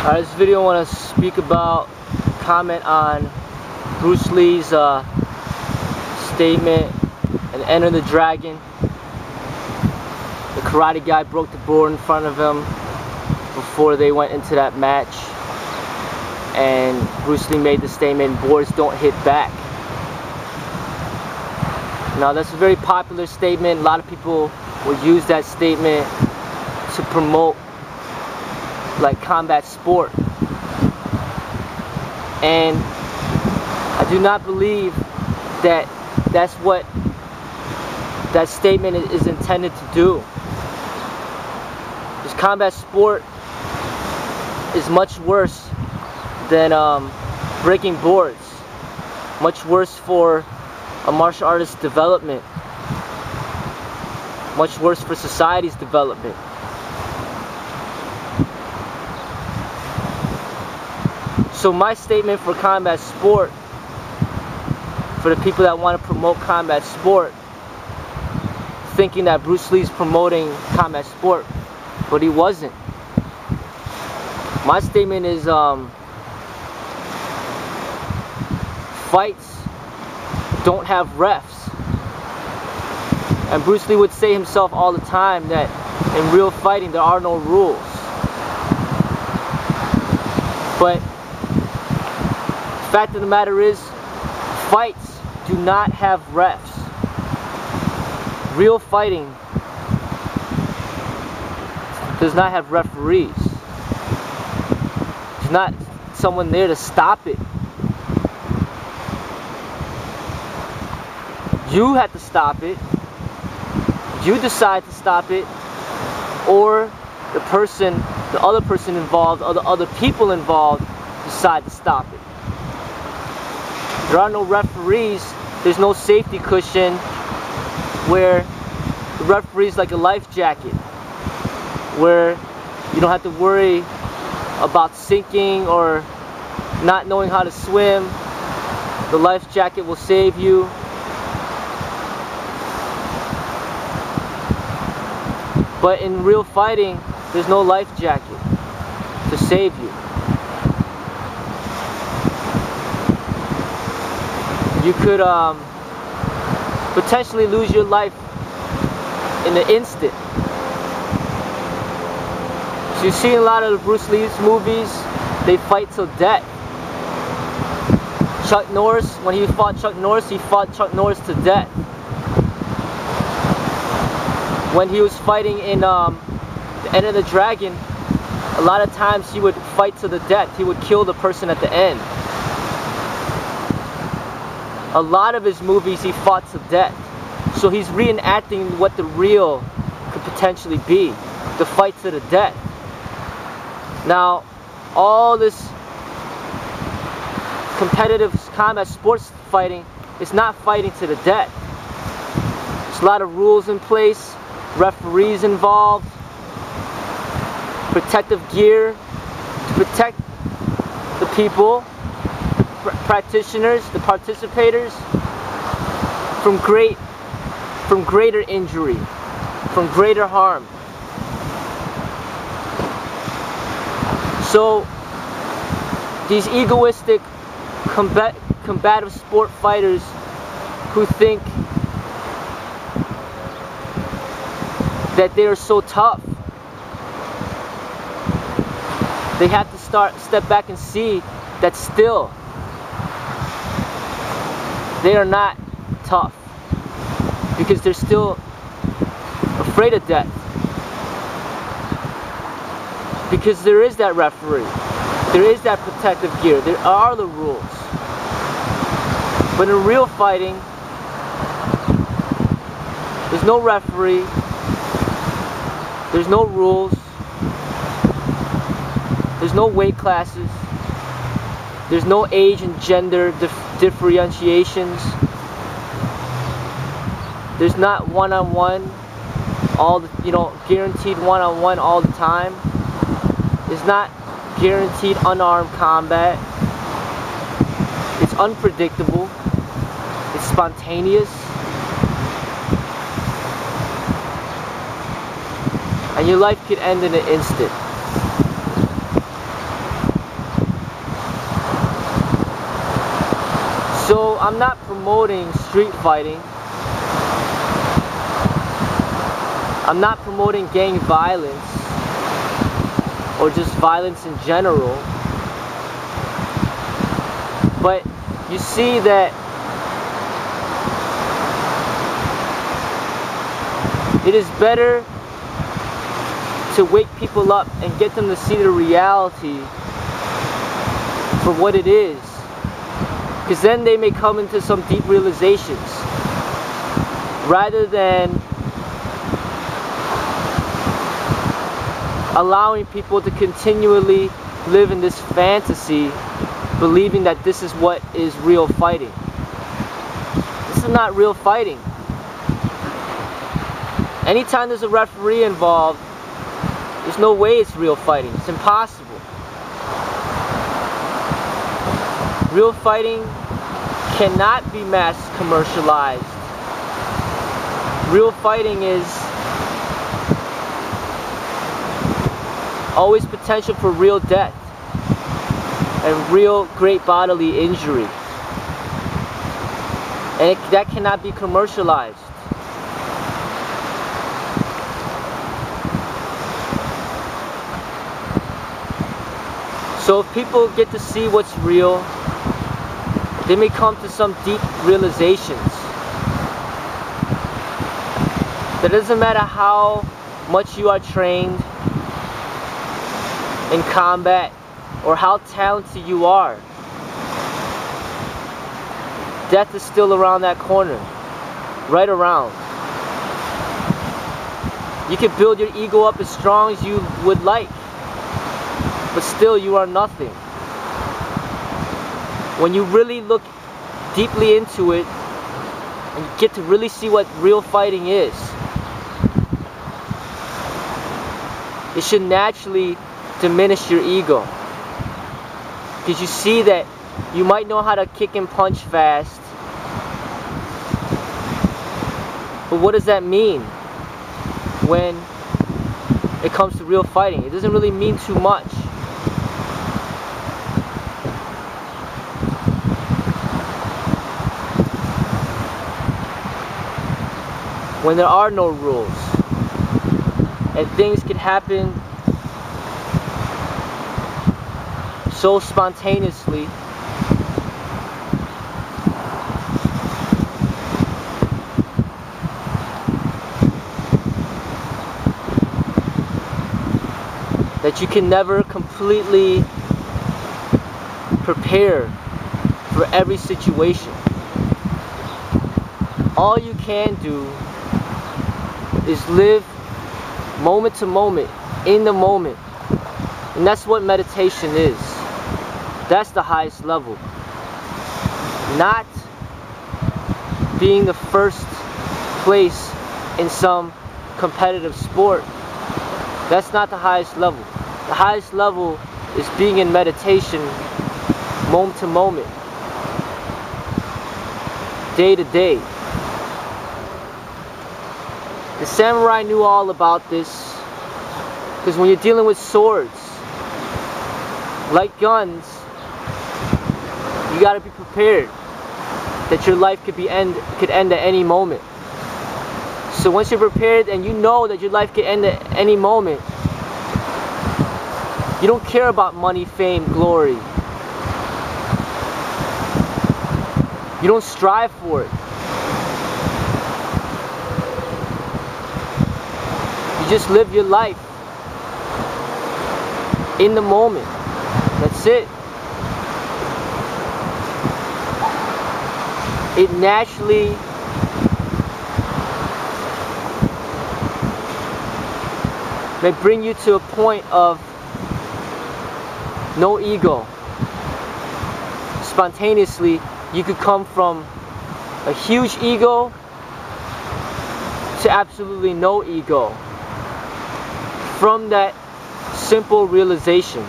Alright, this video I want to speak about, comment on Bruce Lee's statement and Enter the Dragon. The karate guy broke the board in front of him before they went into that match, and Bruce Lee made the statement, boards don't hit back. Now that's a very popular statement. A lot of people will use that statement to promote like combat sport, and I do not believe that that's what that statement is intended to do. This combat sport is much worse than breaking boards, much worse for a martial artist's development, much worse for society's development. So my statement for combat sport, for the people that want to promote combat sport, thinking that Bruce Lee's promoting combat sport, but he wasn't. My statement is fights don't have refs. And Bruce Lee would say himself all the time that in real fighting there are no rules. But the fact of the matter is, fights do not have refs. Real fighting does not have referees. There's not someone there to stop it. You have to stop it. You decide to stop it, or the other person involved, or the other people involved decide to stop it. There are no referees. There's no safety cushion where the referee's like a life jacket, where you don't have to worry about sinking or not knowing how to swim. The life jacket will save you. But in real fighting, there's no life jacket to save you. You could potentially lose your life in an instant. So you see in a lot of the Bruce Lee's movies, they fight till death. Chuck Norris, when he fought Chuck Norris to death. When he was fighting in the Enter the Dragon, a lot of times he would fight to the death. He would kill the person at the end. A lot of his movies he fought to death. So he's reenacting what the real could potentially be, the fight to the death. Now, all this competitive combat sports fighting is not fighting to the death. There's a lot of rules in place, referees involved, protective gear to protect the people, the practitioners, the participators from greater injury, from greater harm. So these egoistic combative sport fighters who think that they are so tough, they have to step back and see that still they are not tough, because they're still afraid of death, because there is that referee, there is that protective gear, there are the rules. But in real fighting, there's no referee, there's no rules, there's no weight classes, there's no age and gender differentiations, there's not one-on-one, guaranteed one-on-one all the time. There's not guaranteed unarmed combat. It's unpredictable, it's spontaneous, and your life could end in an instant. So I'm not promoting street fighting. I'm not promoting gang violence or just violence in general. But you see that it is better to wake people up and get them to see the reality for what it is. Because then they may come into some deep realizations, rather than allowing people to continually live in this fantasy, believing that this is what is real fighting. This is not real fighting. Anytime there's a referee involved, there's no way it's real fighting. It's impossible. Real fighting cannot be mass commercialized. Real fighting is always potential for real death and real great bodily injury. And that cannot be commercialized. So if people get to see what's real, they may come to some deep realizations. That it doesn't matter how much you are trained in combat or how talented you are. Death is still around that corner, right around. You can build your ego up as strong as you would like, but still you are nothing. When you really look deeply into it and you get to really see what real fighting is, it should naturally diminish your ego. Because you see that you might know how to kick and punch fast, but what does that mean when it comes to real fighting? It doesn't really mean too much. When there are no rules and things can happen so spontaneously, that you can never completely prepare for every situation. All you can do is live moment to moment, in the moment. And that's what meditation is. That's the highest level. Not being the first place in some competitive sport. That's not the highest level. The highest level is being in meditation moment to moment, day to day. The samurai knew all about this, because when you're dealing with swords, like guns, you gotta be prepared that your life could end at any moment. So once you're prepared and you know that your life could end at any moment, you don't care about money, fame, glory. You don't strive for it. You just live your life in the moment. That's it. It naturally may bring you to a point of no ego. Spontaneously, you could come from a huge ego to absolutely no ego. From that simple realization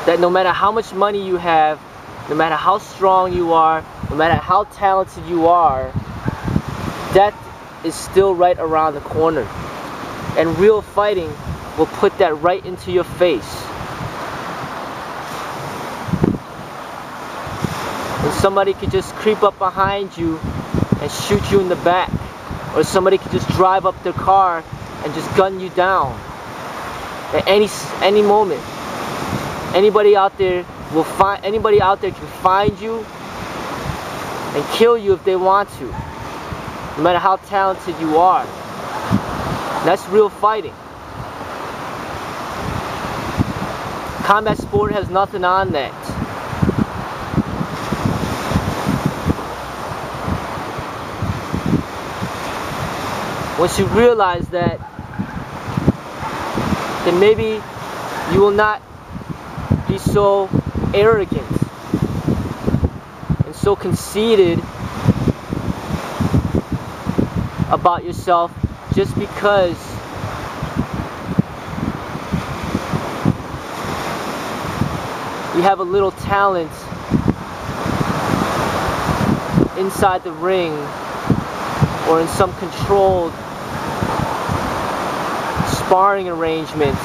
that no matter how much money you have, no matter how strong you are, no matter how talented you are, death is still right around the corner. And real fighting will put that right into your face. And somebody could just creep up behind you and shoot you in the back. Or somebody could just drive up their car and just gun you down. At any moment. Anybody out there can find you and kill you if they want to. No matter how talented you are. That's real fighting. Combat sport has nothing on that. Once you realize that, then maybe you will not be so arrogant and so conceited about yourself just because you have a little talent inside the ring or in some controlled sparring arrangement.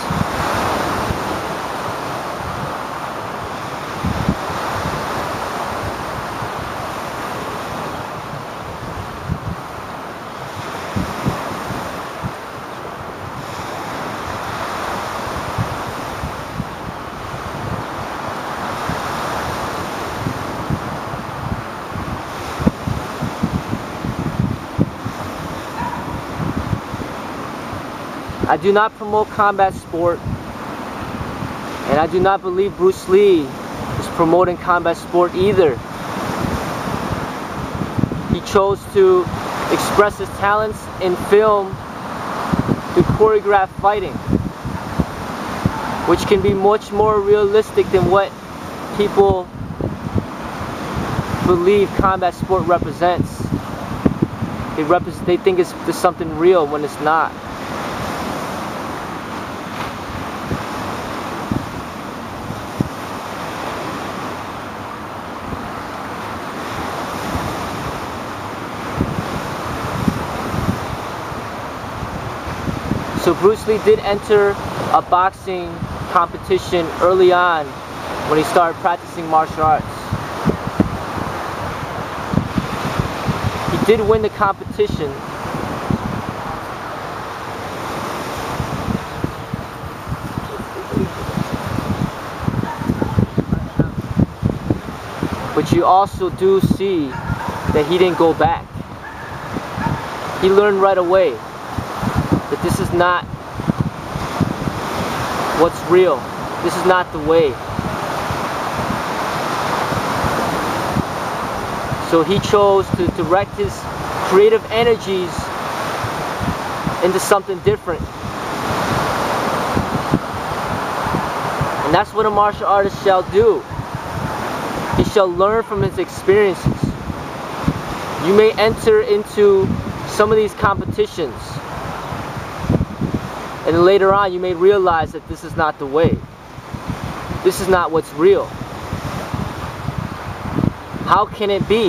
I do not promote combat sport, and I do not believe Bruce Lee is promoting combat sport either. He chose to express his talents in film through choreographed fighting, which can be much more realistic than what people believe combat sport represents. They think it's something real when it's not. So Bruce Lee did enter a boxing competition early on when he started practicing martial arts. He did win the competition, but you also do see that he didn't go back. He learned right away that this is not what's real. This is not the way. So he chose to direct his creative energies into something different. And that's what a martial artist shall do. He shall learn from his experiences. You may enter into some of these competitions, and later on you may realize that this is not the way. This is not what's real. How can it be?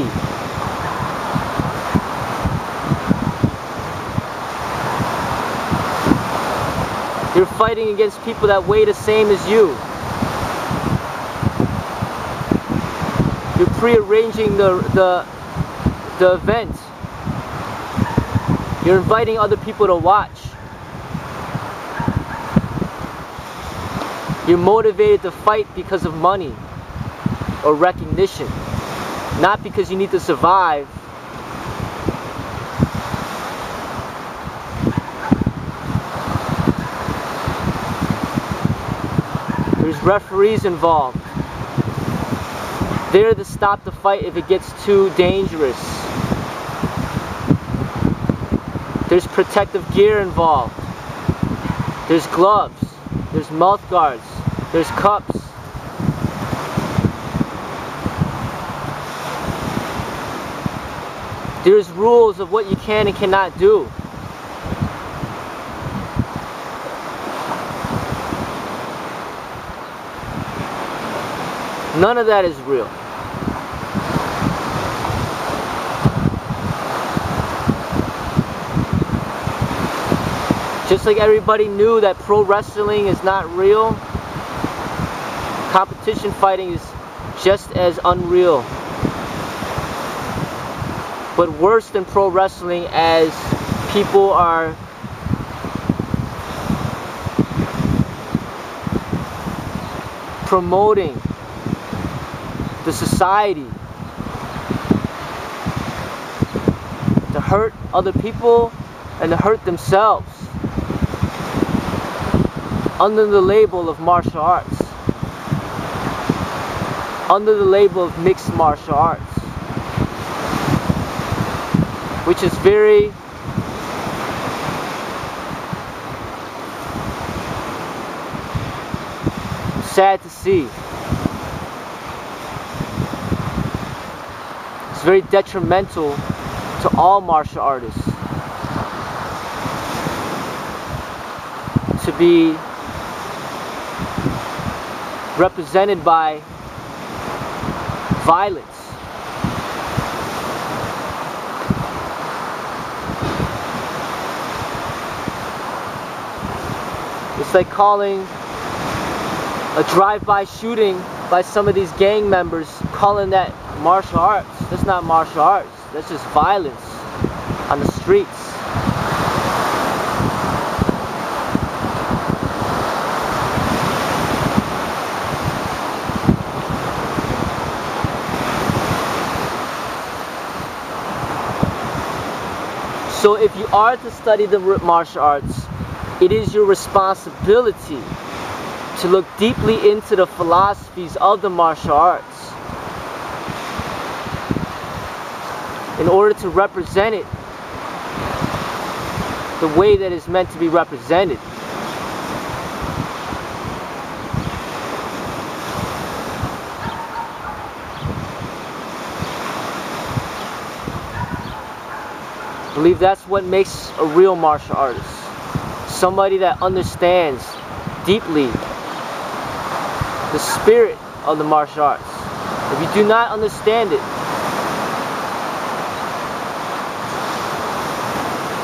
You're fighting against people that weigh the same as you. You're pre-arranging the event. You're inviting other people to watch. You're motivated to fight because of money or recognition, not because you need to survive. There's referees involved. They're to stop the fight if it gets too dangerous. There's protective gear involved. There's gloves. There's mouth guards. There's cups. There's rules of what you can and cannot do. None of that is real. Just like everybody knew that pro wrestling is not real, competition fighting is just as unreal. But worse than pro wrestling, as people are promoting the society to hurt other people and to hurt themselves under the label of martial arts, under the label of mixed martial arts, which is very sad to see. It's very detrimental to all martial artists to be represented by violence. It's like calling a drive-by shooting by some of these gang members, calling that martial arts. That's not martial arts. That's just violence on the streets. So if you are to study the martial arts, it is your responsibility to look deeply into the philosophies of the martial arts in order to represent it the way that it's meant to be represented. I believe that's what makes a real martial artist. Somebody that understands deeply the spirit of the martial arts. If you do not understand it,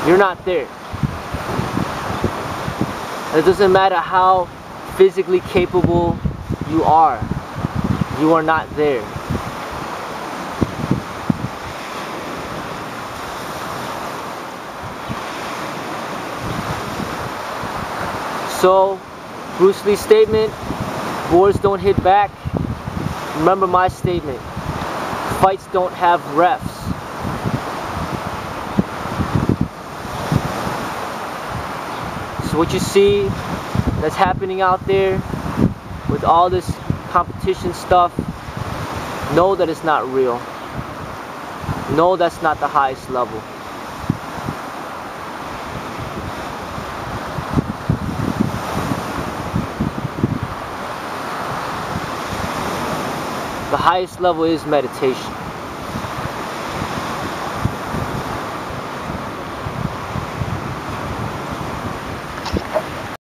you're not there. And it doesn't matter how physically capable you are not there. So, Bruce Lee's statement, wars don't hit back. Remember my statement, fights don't have refs. So what you see that's happening out there with all this competition stuff, know that it's not real. Know that's not the highest level. The highest level is meditation.